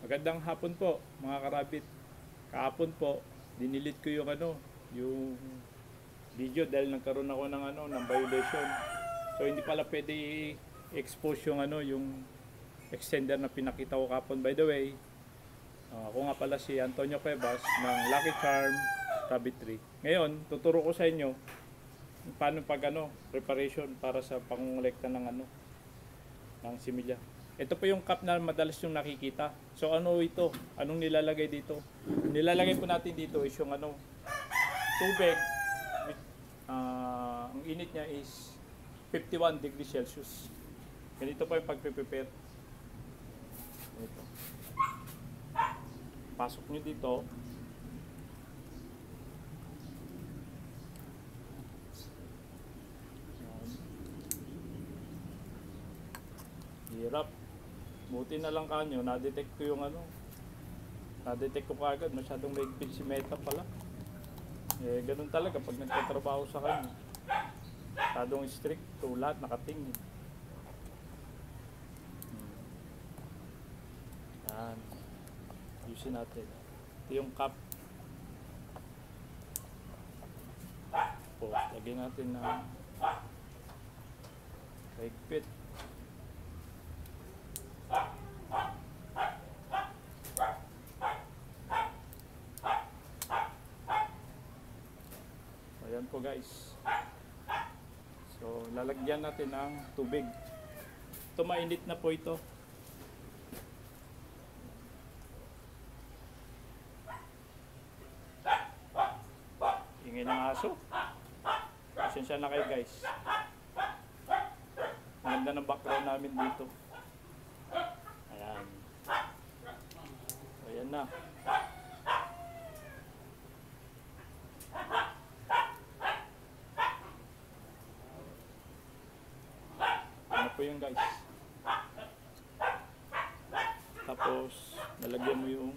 Magandang hapon po mga karabit. Kahapon po, dinilit ko yung video dahil nagkaroon ako ng violation. So hindi pala pwede i-expose yung extender na pinakita ko kahapon. By the way, ako nga pala si Antonio Cuevas ng Lucky Charm Rabbit Tree. Ngayon, tuturo ko sa inyo paano preparation para sa pangongolekta ng similya. Ito po yung cup na madalas yung nakikita. So ano ito? Anong nilalagay dito? Nilalagay po natin dito is yung tubig. Ang init niya is 51 degrees Celsius. Ganito po yung pagpe-prepare. Ganito. Pasok nyo dito. Hirap. Buti na lang kanyo, na-detect ko na-detect ko kaagad, masyadong maigpit si Meta pala. Ganun talaga pag nagtatrabaho sa kanya. Masyadong strict, lahat nakatingin. Yan. Ayusin natin. Ito yung cup. Lagyan natin na maigpit. Ayan po guys. So lalagyan natin ng tubig. Ito mainit na po ito. Ingay ng aso. Pasensya na kayo guys. Ang ganda ng background namin dito. Ayan. So ayan na. Po yun guys. Tapos nalagyan mo yung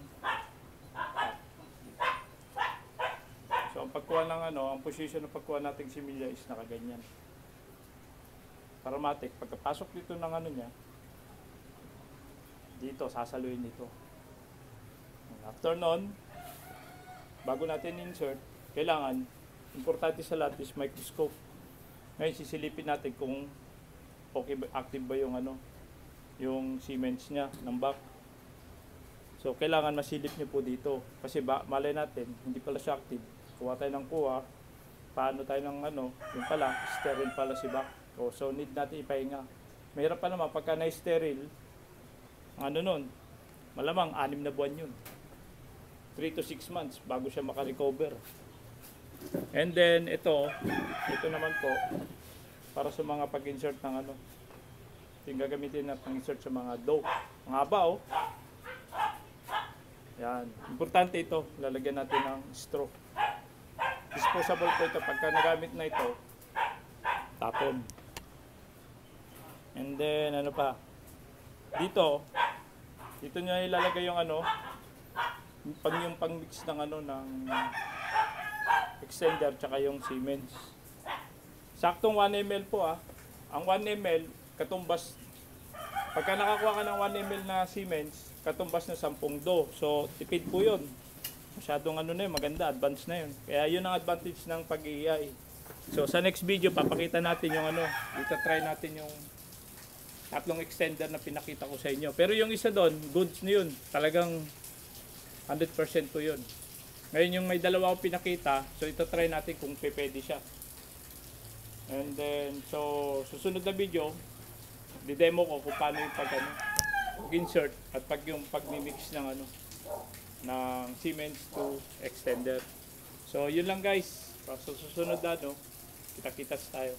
so ang pagkuha ng ang position ng pagkuha nating similya is nakaganyan. Paramatic, pagkapasok dito ng niya, dito sasaluin dito. After nun, bago natin insert, kailangan importante sa lahat is microscope. Ngayon sisilipin natin kung okay, active ba yung Siemens niya ng back. So kailangan masilip niyo po dito kasi malay natin hindi pala siya active. Kuha tayo ng kuha, paano tayo ng yung pala sterile pala si back. So need natin ipahinga. Mahirap pa naman pagka na-sterile nun, malamang 6 na buwan yun, 3 to 6 months bago siya makarecover. And then ito naman po para sa mga pag-insert ng yung gagamitin na pang-insert sa mga dough. Ang haba Yan. Importante ito. Lalagyan natin ng straw. Disposable po ito. Pagka nagamit na ito, tapon. And then, dito nyo ilalagay yung yung pang-mix ng ng extender tsaka yung Siemens. Saktong 1 ml po Ang 1 ml katumbas, pagka nakakuha ka ng 1 ml na Siemens, katumbas na 10 do. So tipid po 'yun. Masyadong na yun, maganda, advanced na 'yun. Kaya 'yun ang advantage ng pag-EI. So sa next video papakita natin yung dito try natin yung tatlong extender na pinakita ko sa inyo. Pero yung isa doon, goods na 'yun. Talagang 100% po 'yun. Ngayon yung may dalawa akong pinakita, so ito try natin kung pwede siya. And then, so, susunod na video, di-demo ko kung paano yung pag-insert at yung pag-mix ng ng Siemens to extender. So, yun lang guys. So, susunod na, kita-kita tayo.